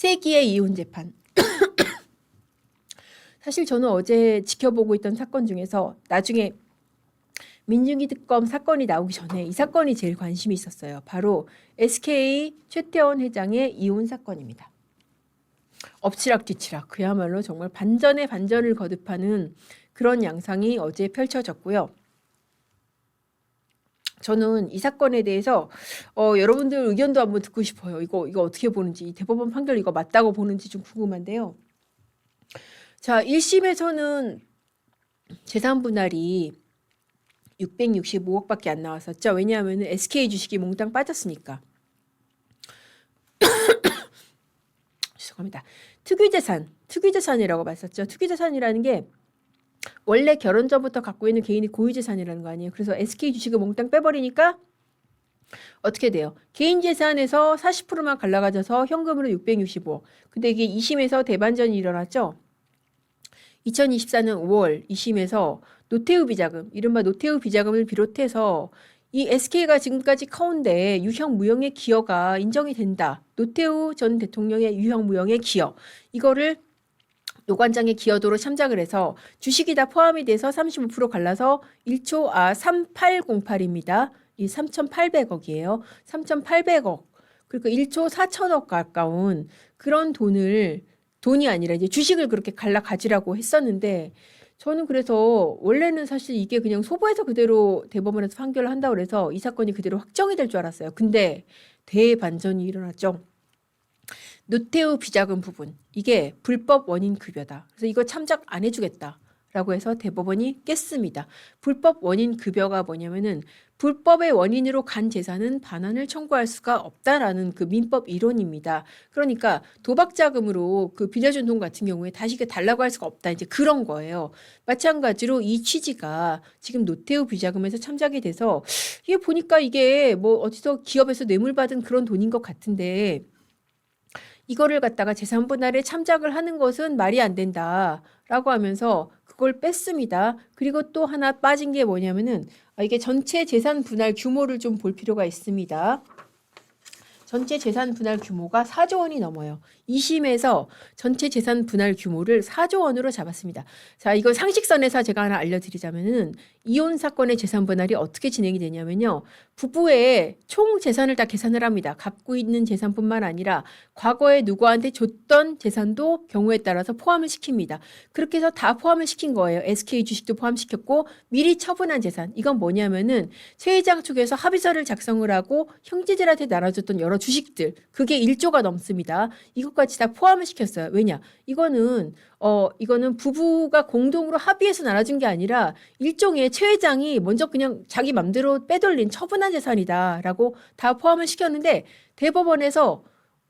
세기의 이혼 재판. 사실 저는 어제 지켜보고 있던 사건 중에서 나중에 민중기 특검 사건이 나오기 전에 이 사건이 제일 관심이 있었어요. 바로 SK 최태원 회장의 이혼 사건입니다. 엎치락뒤치락 그야말로 정말 반전에 반전을 거듭하는 그런 양상이 어제 펼쳐졌고요. 저는 이 사건에 대해서 여러분들 의견도 한번 듣고 싶어요. 이거 어떻게 보는지, 대법원 판결 이거 맞다고 보는지 좀 궁금한데요. 자, 1심에서는 재산 분할이 665억밖에 안 나왔었죠. 왜냐하면 SK 주식이 몽땅 빠졌으니까. 죄송합니다. 특유재산이라고 봤었죠. 특유재산이라는 게 원래 결혼 전부터 갖고 있는 개인의 고유재산이라는 거 아니에요. 그래서 SK 주식을 몽땅 빼버리니까 어떻게 돼요? 개인 재산에서 40%만 갈라가져서 현금으로 665억. 근데 이게 2심에서 대반전이 일어났죠. 2024년 5월 2심에서 노태우 비자금, 이른바 노태우 비자금을 비롯해서 이 SK가 지금까지 커온데 유형 무형의 기여가 인정이 된다. 노태우 전 대통령의 유형 무형의 기여. 이거를 노관장의 기여도로 참작을 해서 주식이 다 포함이 돼서 35% 갈라서 3808입니다. 이 3,800억이에요. 3,800억. 그러니까 1조 4천억 가까운 그런 돈이 아니라 이제 주식을 그렇게 갈라 가지라고 했었는데 저는 그래서 원래는 사실 이게 그냥 소부해서 그대로 대법원에서 판결을 한다고 그래서 이 사건이 그대로 확정이 될 줄 알았어요. 근데 대반전이 일어났죠. 노태우 비자금 부분 이게 불법 원인 급여다. 그래서 이거 참작 안 해주겠다라고 해서 대법원이 깼습니다. 불법 원인 급여가 뭐냐면은 불법의 원인으로 간 재산은 반환을 청구할 수가 없다라는 그 민법 이론입니다. 그러니까 도박 자금으로 그 빌려준 돈 같은 경우에 다시 달라고 할 수가 없다. 이제 그런 거예요. 마찬가지로 이 취지가 지금 노태우 비자금에서 참작이 돼서 이게 보니까 이게 뭐 어디서 기업에서 뇌물 받은 그런 돈인 것 같은데 이거를 갖다가 재산 분할에 참작을 하는 것은 말이 안 된다라고 하면서 그걸 뺐습니다. 그리고 또 하나 빠진 게 뭐냐면은 이게 전체 재산 분할 규모를 좀 볼 필요가 있습니다. 전체 재산 분할 규모가 4조 원이 넘어요. 2심에서 전체 재산 분할 규모를 4조 원으로 잡았습니다. 자, 이거 상식선에서 제가 하나 알려드리자면은 이혼 사건의 재산 분할이 어떻게 진행이 되냐면요. 부부의 총 재산을 다 계산을 합니다. 갖고 있는 재산뿐만 아니라 과거에 누구한테 줬던 재산도 경우에 따라서 포함을 시킵니다. 그렇게 해서 다 포함을 시킨 거예요. SK 주식도 포함시켰고 미리 처분한 재산. 이건 뭐냐면은 최 회장 측에서 합의서를 작성을 하고 형제들한테 나눠줬던 여러 주식들. 그게 1조가 넘습니다. 이것까지 다 포함을 시켰어요. 왜냐? 이거는 부부가 공동으로 합의해서 나눠준 게 아니라 일종의 최 회장이 먼저 그냥 자기 맘대로 빼돌린 처분한 재산이다라고 다 포함을 시켰는데 대법원에서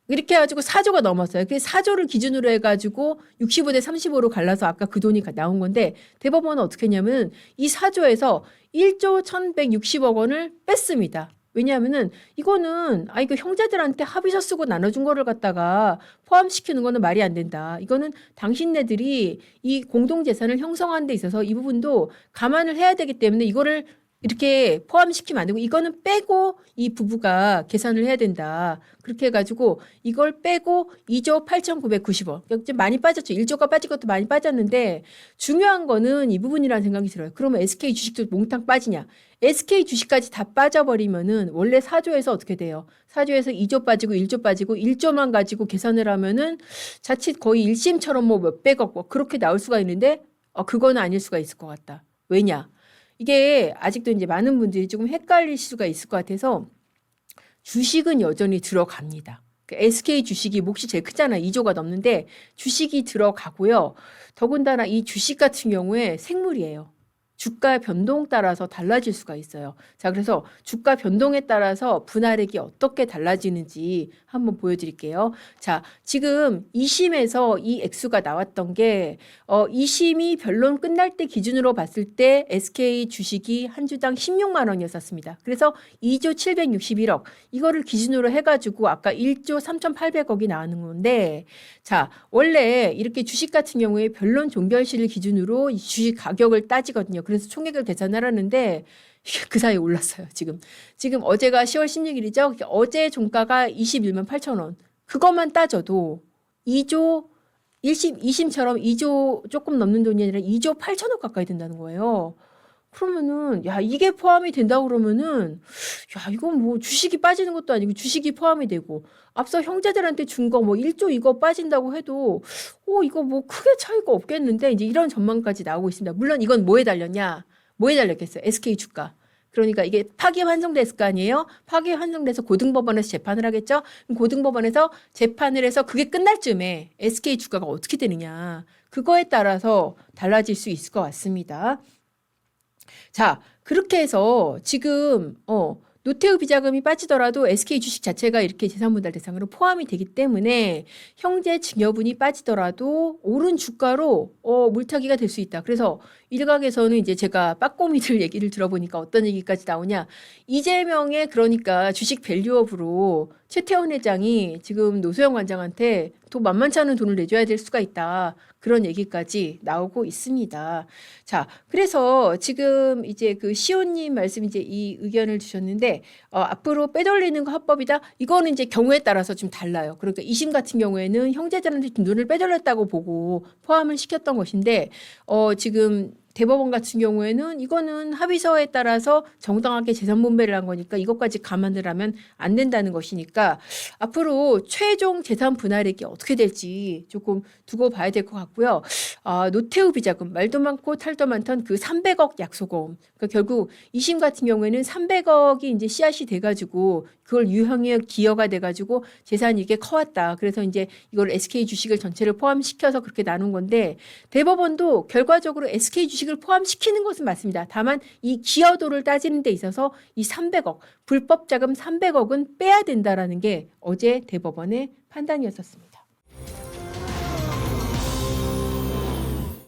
이렇게 해가지고 4조가 넘었어요. 그래서 4조를 기준으로 해가지고 65대 35로 갈라서 아까 그 돈이 나온 건데 대법원은 어떻게 했냐면 이 4조에서 1조 1160억 원을 뺐습니다. 왜냐하면은 이거는 이거 형제들한테 합의서 쓰고 나눠준 거를 갖다가 포함시키는 거는 말이 안 된다. 이거는 당신네들이 이 공동재산을 형성하는 데 있어서 이 부분도 감안을 해야 되기 때문에 이거를 이렇게 포함시키면 안 되고 이거는 빼고 이 부부가 계산을 해야 된다. 그렇게 해가지고 이걸 빼고 2조 8,990억. 좀 많이 빠졌죠. 1조가 빠진 것도 많이 빠졌는데 중요한 거는 이 부분이라는 생각이 들어요. 그러면 SK 주식도 몽땅 빠지냐. SK 주식까지 다 빠져버리면은 원래 4조에서 어떻게 돼요? 4조에서 2조 빠지고 1조 빠지고 1조만 가지고 계산을 하면은 자칫 거의 1심처럼 뭐 몇백억 뭐 그렇게 나올 수가 있는데 그거는 아닐 수가 있을 것 같다. 왜냐? 이게 아직도 이제 많은 분들이 조금 헷갈릴 수가 있을 것 같아서 주식은 여전히 들어갑니다. SK 주식이 몫이 제일 크잖아요. 2조가 넘는데 주식이 들어가고요. 더군다나 이 주식 같은 경우에 생물이에요. 주가 변동 따라서 달라질 수가 있어요. 자, 그래서 주가 변동에 따라서 분할액이 어떻게 달라지는지 한번 보여드릴게요. 자, 지금 2심에서 이 액수가 나왔던 게 2심이 변론 끝날 때 기준으로 봤을 때 SK 주식이 한 주당 16만 원이었습니다. 그래서 2조 761억 이거를 기준으로 해가지고 아까 1조 3,800억이 나오는 건데 자, 원래 이렇게 주식 같은 경우에 변론 종결시를 기준으로 이 주식 가격을 따지거든요. 그래서 총액을 계산하라는데 그 사이에 올랐어요. 지금 어제가 10월 16일이죠. 어제 종가가 21만 8천 원. 그것만 따져도 2조 1심, 2심처럼 2조 조금 넘는 돈이 아니라 2조 8천억 가까이 된다는 거예요. 그러면은 야 이게 포함이 된다 그러면은 야 이건 뭐 주식이 빠지는 것도 아니고 주식이 포함이 되고 앞서 형제들한테 준 거 뭐 1조 이거 빠진다고 해도 이거 뭐 크게 차이가 없겠는데 이제 이런 전망까지 나오고 있습니다. 물론 이건 뭐에 달렸냐? 뭐에 달렸겠어요? SK 주가. 그러니까 이게 파기환송됐을 거 아니에요? 파기환송돼서 고등법원에서 재판을 하겠죠? 그럼 고등법원에서 재판을 해서 그게 끝날 쯤에 SK 주가가 어떻게 되느냐. 그거에 따라서 달라질 수 있을 것 같습니다. 자, 그렇게 해서 지금 노태우 비자금이 빠지더라도 SK 주식 자체가 이렇게 재산분할 대상으로 포함이 되기 때문에 형제 증여분이 빠지더라도 오른 주가로 물타기가 될 수 있다. 그래서 일각에서는 이제 제가 빠꼬미들 얘기를 들어보니까 어떤 얘기까지 나오냐. 이재명의 그러니까 주식 밸류업으로 최태원 회장이 지금 노소영 관장한테 또 만만치 않은 돈을 내줘야 될 수가 있다. 그런 얘기까지 나오고 있습니다. 자, 그래서 지금 이제 그 시호님 말씀 이제 이 의견을 주셨는데, 앞으로 빼돌리는 거 합법이다? 이거는 이제 경우에 따라서 좀 달라요. 그러니까 2심 같은 경우에는 형제들한테 돈을 빼돌렸다고 보고 포함을 시켰던 것인데, 지금 대법원 같은 경우에는 이거는 합의서에 따라서 정당하게 재산 분배를 한 거니까 이것까지 감안을 하면 안 된다는 것이니까 앞으로 최종 재산 분할액이 어떻게 될지 조금 두고 봐야 될 것 같고요. 노태우 비자금 말도 많고 탈도 많던 그 300억 약소금. 그러니까 결국 2심 같은 경우에는 300억이 이제 씨앗이 돼가지고 그걸 유형의 기여가 돼가지고 재산이 이게 커왔다. 그래서 이제 이걸 SK 주식을 전체를 포함시켜서 그렇게 나눈 건데 대법원도 결과적으로 SK 주식을 포함시키는 것은 맞습니다. 다만 이 기여도를 따지는 데 있어서 이 300억, 불법 자금 300억은 빼야 된다라는 게 어제 대법원의 판단이었었습니다.